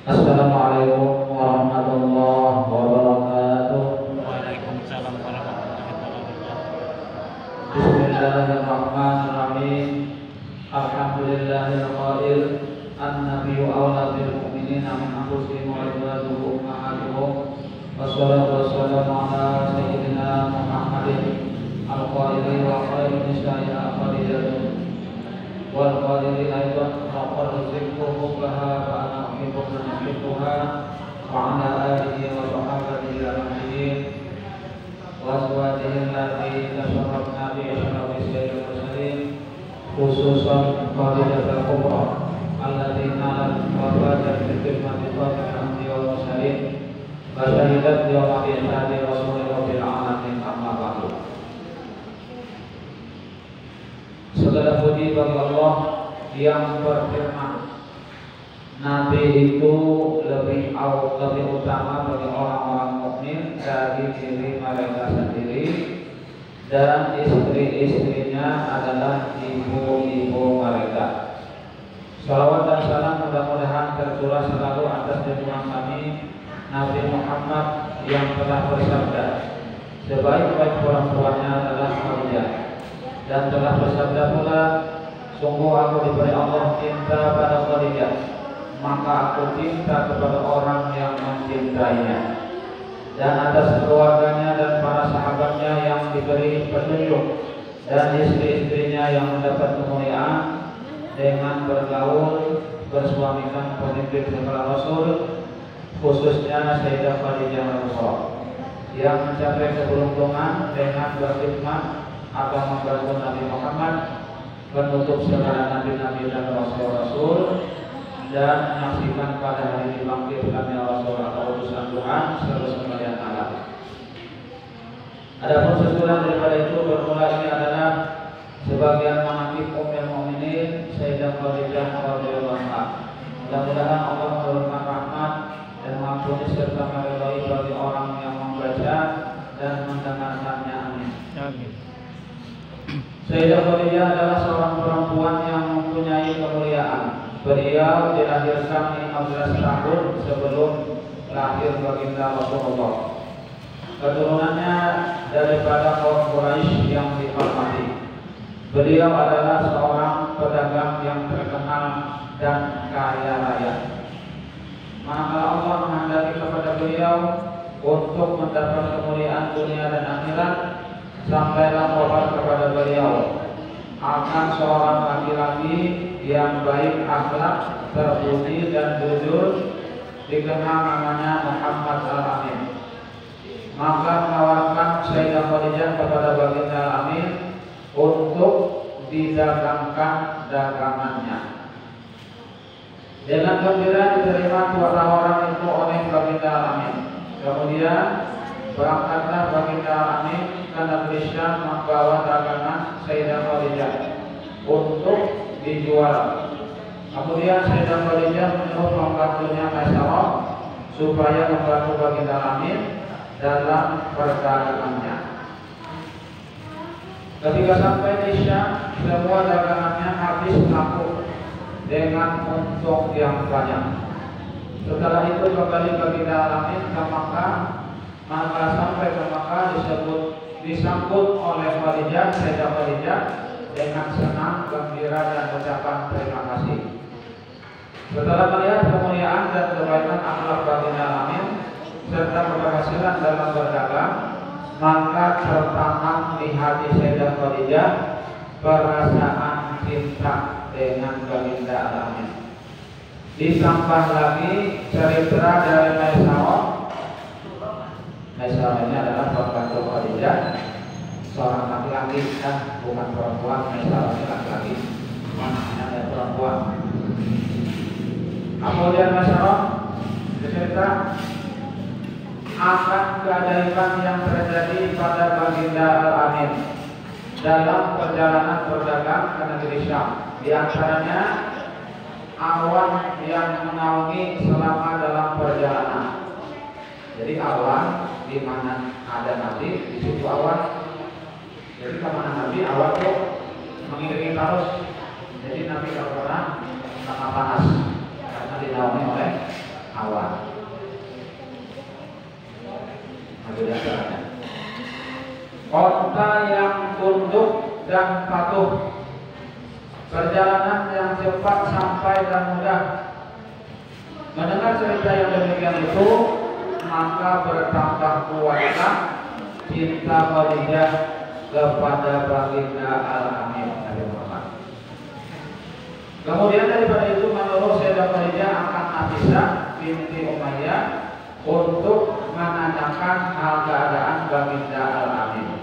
Assalamualaikum warahmatullahi wabarakatuh. Waalaikumsalam warahmatullahi wabarakatuh. Bismillahirrahmanirrahim. Alhamdulillahil qail an-nabiyyu awla bil mu'minina min anfusihim wa azwajuhum ummahatuhum. Wassalatu wassalamu ala sayyidina Muhammadin al-qaili wa khairin nisa'i al-qadiyatun wal qadiri aidan laqad zikruhu baha wa ana uhibbu an uhibbuha wa ala alihi wa sahbihi ajma'in wa azwajihi allati tasharrafna bi ashabi sayyidil mursalin khususan qadijatul kubra allati nalat wafadat fi khidmati khatamil anbiya wal mursalin wa syahidat yawma bi'ithati rasulillah bil alamin amma ba'du. Segala puji bagi Allah yang berfirman, Nabi itu lebih utama bagi orang-orang mukmin dari diri mereka sendiri, dan istri-istrinya adalah ibu-ibu mereka. Salawat dan salam mudah-mudahan tercurah selalu atas junjungan kami Nabi Muhammad yang telah bersabda, sebaik-baik perempuannya adalah Khadijah, dan telah bersabda pula, sungguh aku diberi Allah cinta pada Khadijah, maka aku cinta kepada orang yang mencintainya. Dan atas keluarganya dan para sahabatnya yang diberi petunjuk, dan istri-istrinya yang mendapat kemuliaan dengan bergaul bersuamikan pemimpin segala rasul, khususnya Sayyidah Khadijah Rasulullah, yang mencapai keberuntungan dengan berkhidmat atau membantu Nabi Muhammad, penutup segala nabi-nabi dan rasul-rasul, dan menyaksikan pada hari dibangkitkannya Rasul atau utusan Tuhan seluruh sekalian alam. Adapun sesudah daripada itu, bermula ini adalah sebagian manaqib Ummul Mukminin Sayyidah Khadijah radhiyallahu anha. Mudah-mudahan Allah memberikan rahmat dan mengampuni serta meridhai bagi orang yang membaca dan mendengarkannya. Amin. Amin. Sayyidah Khadijah adalah seorang perempuan yang mempunyai kemuliaan. Beliau dilahirkan 15 tahun sebelum lahir baginda Rasulullah. Keturunannya daripada kaum Quraisy yang dihormati. Beliau adalah seorang pedagang yang terkenal dan kaya raya. Manakala Allah menghendaki kepada beliau untuk mendapat kemuliaan dunia dan akhirat, sampailah kabar kepada beliau akan seorang laki-laki yang baik akhlak, terbudi dan jujur, dikenal namanya Muhammad Al-Amin. Maka menawarkan Sayyidah Khadijah kepada baginda Al-Amin untuk didagangkan dagangannya. Dengan gembira diterima tawaran itu oleh baginda Al-Amin. Kemudian berangkatlah baginda Al-Amin ke negeri Syam membawa dagangan Sayyidah Khadijah untuk dijual. Kemudian Sayyidah Khadijah menyuruh pembantunya Maisarah supaya membantu baginda Al-Amin dalam perdagangannya. Ketika sampai di Syam, semua dagangannya habis laku dengan untung yang banyak. Setelah itu kembali baginda Al-Amin ke Makkah. Maka sampai ke Makkah disambut oleh Khadijah, Sayyidah Khadijah dengan senang, gembira dan ucapan terima kasih. Setelah melihat kemuliaan dan kebaikan akhlak baginda Amin serta keberhasilan dalam berdagang, maka tertanam di hati Sayyidah Khadijah perasaan cinta dengan baginda Amin. Ditambah lagi cerita dari Maisarah. Maisarah ini adalah pembantu Khadijah, seorang laki-laki, bukan perempuan. Maisarah ini laki-laki, maknanya ada perempuan. Kemudian Maisarah bercerita akan keajaiban yang terjadi pada baginda Al-Amin dalam perjalanan berdagang ke negeri Syam. Di antaranya awan yang menaungi selama dalam perjalanan. Jadi awan di mana ada Nabi, di situ awan. Jadi kemana Nabi, awan itu mengiringi terus. Jadi Nabi tidak pernah kena panas karena dinaungi oleh awan. Nabi dasarnya. Kota yang tunduk dan patuh, perjalanan yang cepat sampai dan mudah. Mendengar cerita yang demikian itu, maka bertambah kuatlah cinta Khadijah kepada baginda Al-Amin Nabi Muhammad. Kemudian daripada itu menurut Sayyidah Khadijah akan Nafisah binti Umayyah untuk menanyakan hal keadaan baginda Al-Amin.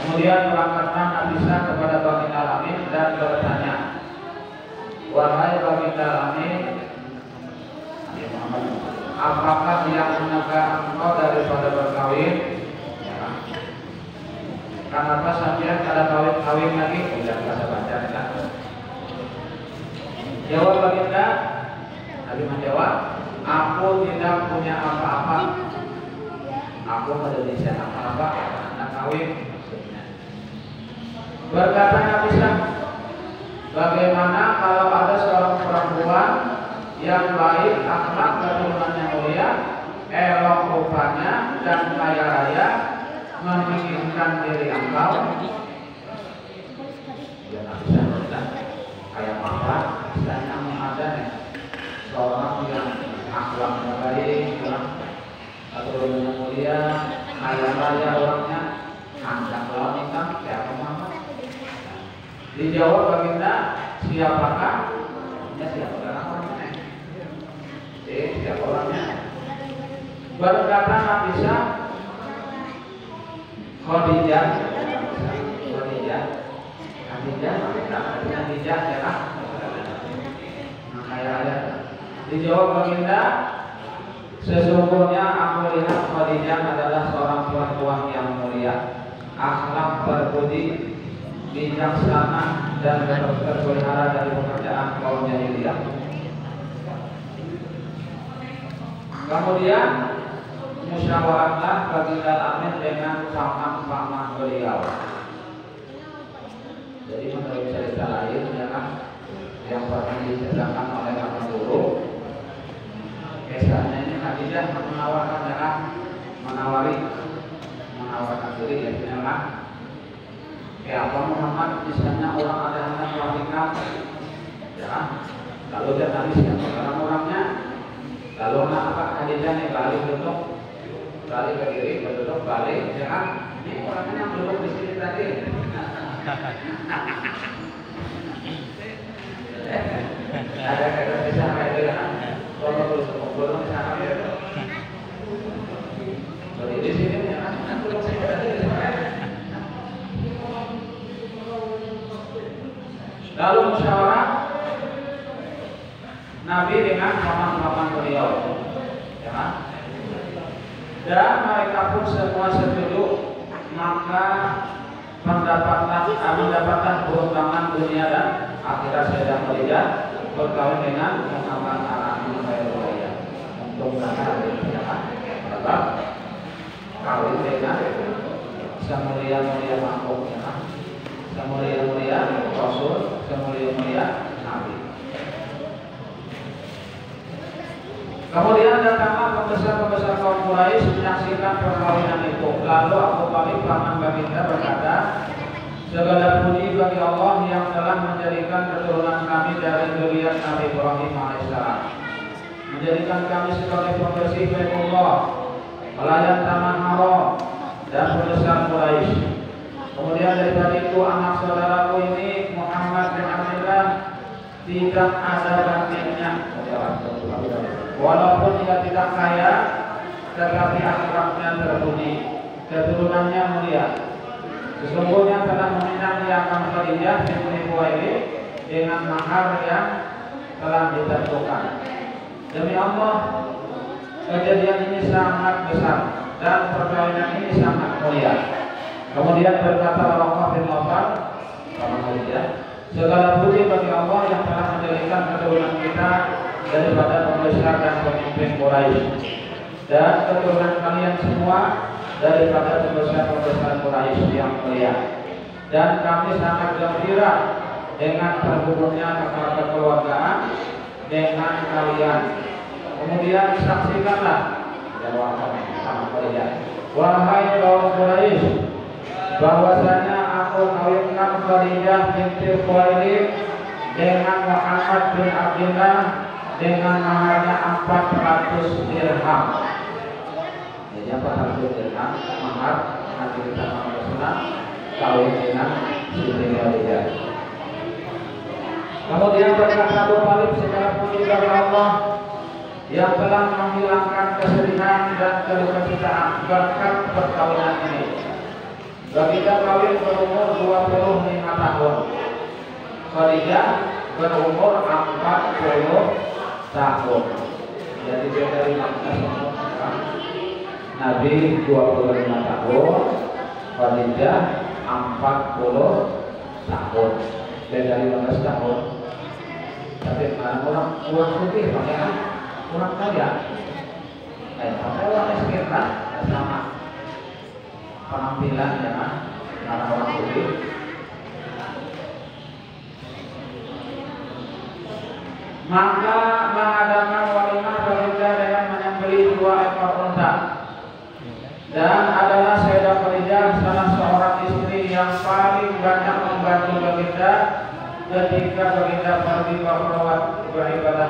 Kemudian berangkatlah Nafisah kepada baginda Al-Amin dan bertanya, wahai baginda Al-Amin, apakah yang menyegah engkau daripada berkawin? Ya. Kenapa sampai kada kawin lagi? Tidak bisa baca kan? Jawab baginda, Nabi menjawab, aku tidak punya apa-apa. Aku tidak bisa apa-apa, anak kawin. Berkata Nafisah, bagaimana kalau ada seorang perempuan yang baik, akhlak keturunannya mulia, elok rupanya dan kaya raya, menginginkan diri engkau? Ya Nafisah bilang, kayak apa? Misalnya ada nih seorang yang akhlaknya baik, keturunannya mulia, kaya raya orangnya, angkat lawan nikah, kayak apa Muhammad? Dijawab baginda, siapakah? Ya siapa orangnya? Siapa orangnya? Berkata Nafisah, Khadijah, ya kan? Dijawab baginda, sesungguhnya aku lihat Khadijah adalah seorang perempuan yang mulia, akhlak terpuji, bijaksana dan terpelihara dari pekerjaan kaum jahiliyah. Kemudian musyawarahlah baginda Amin dengan paman beliau. Jadi menurut cerita lain, ya kan, yang pernah diceritakan oleh Abu Guru, kisahnya ini Khadijah menawarkan, ya kan, menawarkan diri, ya kan. Kayak apa Muhammad, misalnya orang ada anak wanita, ya, lalu dia tanya siapa orang-orangnya, lalu apa Khadijah nih balik duduk, balik ke kiri, duduk balik, ya kan, ini orangnya yang duduk di sini tadi. Ada kisah kayak gitu kan, kalau terus ngobrol misalnya gitu, jadi di sini ya kan, duduk sini tadi. Lalu musyawarah Nabi dengan paman-paman beliau, ya kan? Dan mereka pun semua setuju, maka mendapatkan keuntungan dunia dan akhirat Sayyidah Khadijah berkawin dengan Muhammad Al-Amin Khairullah. Untuk mendapat kawin dengan semulia-mulia makhluk, ya kan? Semulia-mulia Rasul, semulia-mulia Nabi. Kemudian datanglah pembesar-pembesar kaum Quraisy menyaksikan perkawinan itu. Lalu Abu Talib paman baginda berkata, Segala puji bagi Allah yang telah menjadikan keturunan kami dari zuriat Nabi Ibrahim alaihissalam, menjadikan kami sebagai pembersih Baitullah, pelayan taman haram dan pembesar Quraisy. Kemudian daripada itu anak saudaraku ini Muhammad bin Abdullah tidak ada bandingnya, walaupun dia tidak kaya, tetapi akhlaknya terpuji, keturunannya mulia. Sesungguhnya telah meminang dia akan Khadijah binti Khuwailid dengan mahar yang telah ditentukan. Demi Allah, kejadian ini sangat besar dan perkawinan ini sangat mulia. Kemudian berkata Waraqah bin Nawfal sama Khadijah, segala puji bagi Allah yang telah menjadikan keturunan kita daripada pembesar dan pemimpin Quraisy, dan keturunan kalian semua daripada pembesar-pembesar Quraisy yang mulia. Dan kami sangat gembira dengan terhubungnya kekeluargaan dengan kalian. Kemudian saksikanlah, wahai kaum Quraisy, bahwasanya aku kawinkan Khadijah binti Khuwailid dengan Muhammad bin Abdullah dengan maharnya 400 dirham. Jadi 400 dirham mahar Nabi kita Muhammad kawin dengan Siti Khadijah. Kemudian berkata Abu Thalib, segala puji bagi Allah yang telah menghilangkan kesedihan dan kedukacita berkat perkawinan ini. Baginda kawin berumur 25 tahun, Khadijah berumur 40 tahun. Jadi beda 15 tahun. Nabi 25 tahun, Khadijah 40 tahun, beda 15 tahun. Tapi orang putih makanya orang kaya, pakai orang miskin lah, sama penampilan ya kan, karena orang putih. Maka mengadakan walimah Baginda dengan menyembelih 2 ekor unta. Dan adalah Sayyidah Khadijah salah seorang istri yang paling banyak membantu Baginda ketika Baginda pergi beribadah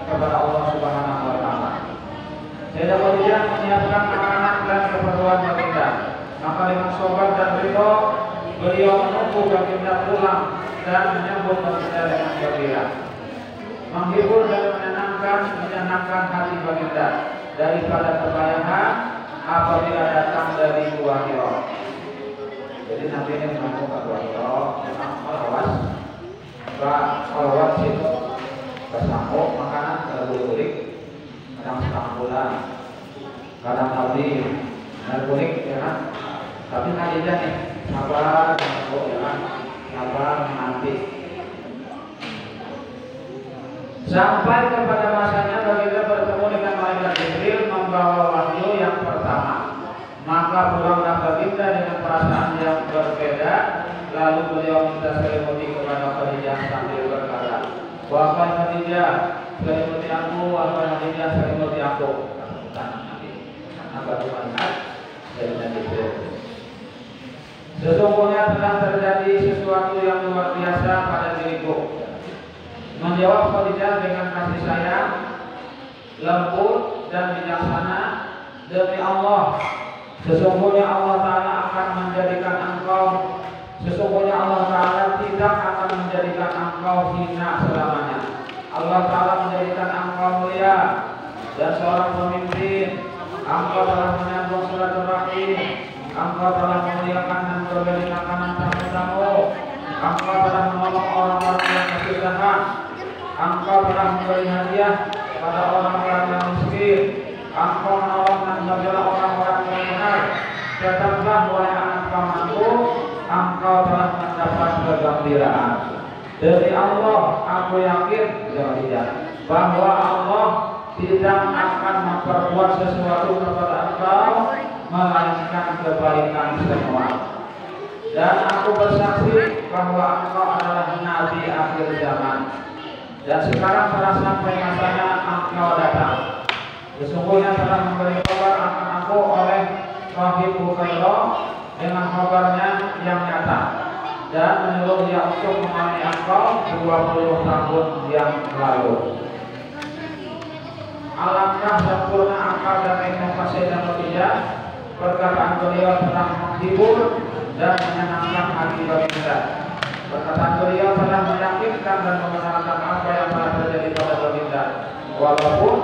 kepada Allah Subhanahu wa taala. Sayyidah Khadijah menyiapkan makanan dan keperluan Baginda. Maka dengan sobat dan ridho, beliau menunggu Baginda pulang dan menyambut Baginda dengan gembira, menghibur dan menyenangkan hati Baginda daripada kebayangan apabila datang dari Gua Hira. Jadi nanti ini menunggu ke Gua Hira, melawat situ, bersambung makanan terbulik, kadang setengah bulan, kadang lebih terbulik, ya kan? Tapi Khadijah nih sabar, ya kan? Sabar menanti. Sampai kepada masanya Baginda bertemu dengan malaikat Jibril membawa wahyu yang pertama. Maka pulanglah Baginda dengan perasaan yang berbeda. Lalu beliau minta selimuti kepada Khadijah sambil berkata, wahai Khadijah, selimuti aku, wahai Khadijah, selimuti aku. Karena baru melihat selimuti Jibril. Sesungguhnya telah terjadi sesuatu yang luar biasa pada diriku. Menjawab Khadijah dengan kasih sayang, lembut dan bijaksana, demi Allah, sesungguhnya Allah Ta'ala akan menjadikan engkau, sesungguhnya Allah Ta'ala tidak akan menjadikan engkau hina selamanya. Allah Ta'ala menjadikan engkau mulia dan seorang pemimpin. Engkau telah menyambung silaturahim, engkau telah memuliakan dan berbagi makanan tamu-tamu, engkau telah menolong orang-orang yang kesusahan, engkau telah memberi hadiah pada orang-orang yang miskin, engkau menolong dan membela orang-orang yang benar. Tetaplah wahai anak pamanku, engkau telah mendapat kegembiraan. Demi Allah, aku yakin bahwa Allah tidak akan memperbuat sesuatu kepada engkau melainkan kebaikan semua. Dan aku bersaksi bahwa engkau adalah Nabi akhir zaman. Dan sekarang telah sampai masanya engkau datang. Sesungguhnya telah memberi kabar akan aku oleh Wahid Bukhairah dengan kabarnya yang nyata. lalu. Alangkah sempurna akal dan inovasi dan Khadijah, perkataan beliau telah menghibur dan menyenangkan hati baginda. Perkataan beliau telah meyakinkan dan membenarkan apa yang telah terjadi pada baginda. Walaupun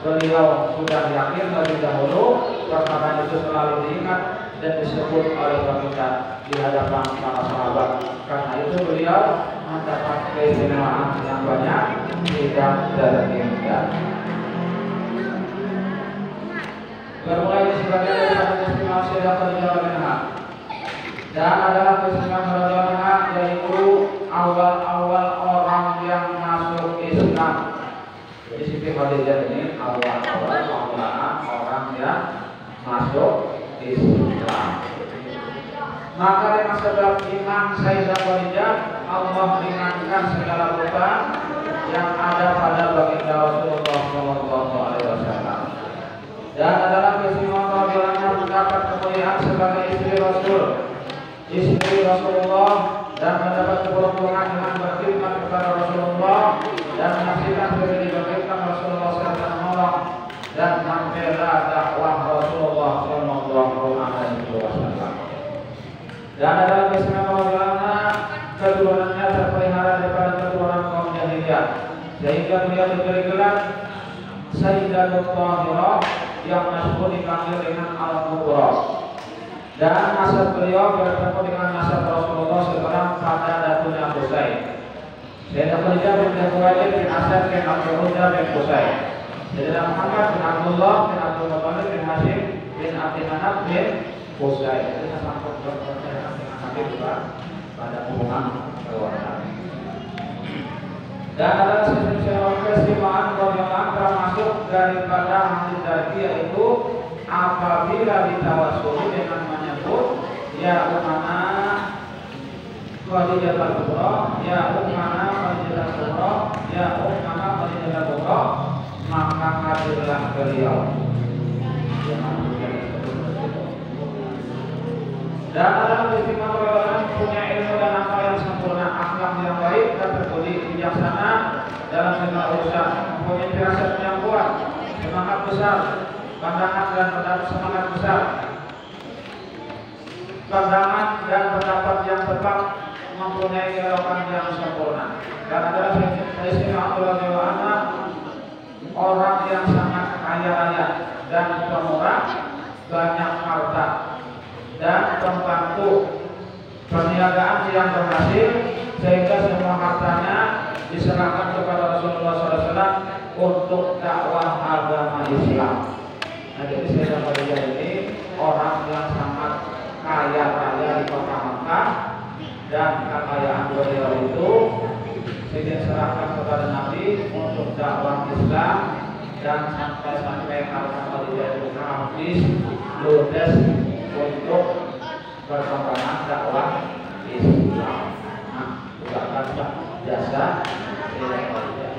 beliau sudah yakin lebih dahulu, perkataan itu selalu diingat dan disebut oleh baginda di hadapan para sahabat. Karena itu beliau mendapat keistimewaan yang banyak tidak terhingga. Bermulai di sebagian daripada keistimewaan Sayyidah Khadijah radhiyallahu, dan adalah keistimewaan radhiyallahu yaitu awal-awal orang yang masuk Islam. Jadi Siti Khadijah ini awal-awal orang yang masuk Islam. Maka dengan sebab iman Sayyidah Khadijah, Allah ringankan segala beban yang ada pada baginda Rasulullah SAW. Dan adalah keistimewaan radhiyallahu mendapat kemuliaan sebagai istri Rasul, istri Rasulullah, dan mendapat keberuntungan dengan berkhidmat kepada Rasulullah dan menyaksikan diri diberikan Rasulullah SAW dan membela dakwah Rasulullah SAW. Dan adalah keistimewaan radhiyallahu keturunannya terpelihara daripada keturunan kaum jahiliyah, sehingga beliau diberi gelar Sayyidatul Thahirah yang masyhur dipanggil dengan Al-Kubra. Dan nasab beliau bertemu dengan nasab Rasulullah sekarang pada datunya Husain. Sayyidah Khadijah bin Khuwailid bin Asad bin Abdul Uzza bin Husain. Sayyidina Muhammad bin Abdullah bin Abdul Muttalib bin Hashim bin Abdul Manaf bin Husain. Jadi nasab perpercayaan dengan Nabi juga pada hubungan keluarga. Dan ada keistimewaan radhiyallahu termasuk daripada hadis dari yaitu apabila ditawasuli dengan menyebut ya ummana Khadijah al-Kubra, ya ummana Khadijah al-Kubra, ya ummana Khadijah al-Kubra, maka hadirlah beliau. Dan adalah keistimewaan orang punya ilmu dan akal yang sempurna, akhlak yang baik dan berbudi bijaksana dalam segala urusan, mempunyai firasat yang kuat, semangat besar, pandangan dan pendapat semangat besar, pandangan dan pendapat yang tepat, mempunyai keelokan yang sempurna. Dan adalah keistimewaan radhiyallahu orang yang sangat kaya raya dan pemurah, banyak harta dan pembantu perniagaan yang berhasil, sehingga semua hartanya diserahkan kepada Rasulullah SAW untuk dakwah agama Islam. Nah, jadi Sayyidah Khadijah ini orang yang sangat kaya raya di kota Makkah, dan kekayaan beliau itu diserahkan kepada Nabi untuk dakwah Islam, dan sampai harta Khadijah itu habis ludes untuk perkembangan dakwah Islam. Nah, bukan jasa Sayyidah Khadijah.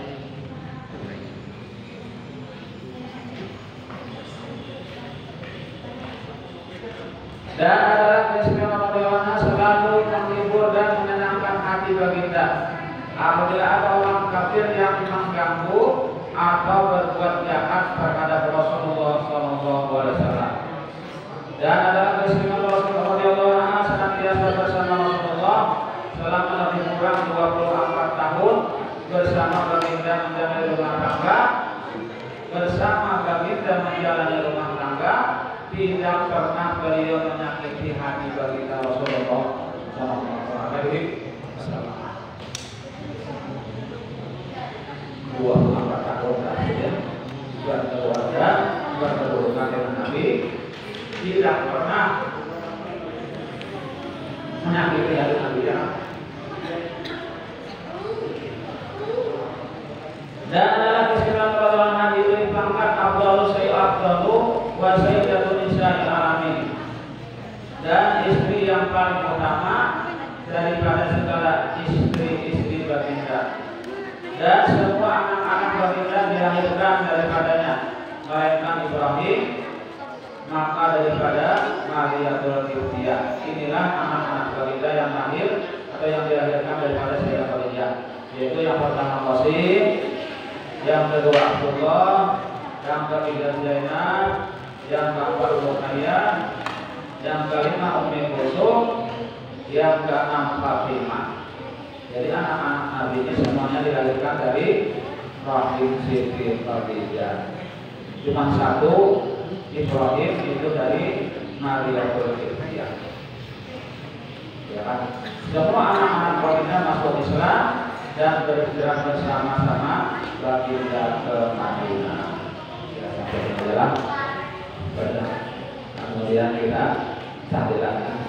Dan adalah keistimewaan radhiyallahu selalu menghibur dan menyenangkan hati baginda. Apabila ada orang kafir yang mengganggu atau berbuat jahat terhadap Rasulullah SAW. Dan adalah keistimewaan Rasulullah radhiyallahu senantiasa bersama Rasulullah selama lebih kurang 24 tahun bersama baginda menjalani rumah tangga, tidak pernah beliau menyakiti hati baginda Rasulullah SAW. 24 tahun terakhir berkeluarga, berkeluarga dengan Nabi, tidak pernah menyakiti hati Nabi. Dan adalah keistimewaan para nabi itu pangkat Abdul Sayyid Abdul wa Sayyidatun Nisa'il Alamin, dan istri yang paling utama daripada segala istri-istri baginda, dan semua anak-anak baginda dilahirkan daripadanya, melainkan Ibrahim, maka daripada Mariatul Qibtiyah. Inilah anak-anak baginda yang lahir atau yang dilahirkan daripada Sayyidah Khadijah. yaitu yang pertama Qasim, yang kedua Abdullah, yang ketiga Zainab, yang keempat Ruqayyah, yang kelima Ummi Kulsum, yang keenam Fatimah. Jadi anak-anak Nabi ini semuanya dilahirkan dari rahim Siti Khadijah. Cuma satu Ibrahim itu dari Maria Qibtiyah. Ya kan? Semua anak-anak Khadijah masuk Islam dan berhijrah bersama-sama baginda ke Madinah. Ya, sampai berjalan. Kemudian kita tahlilan.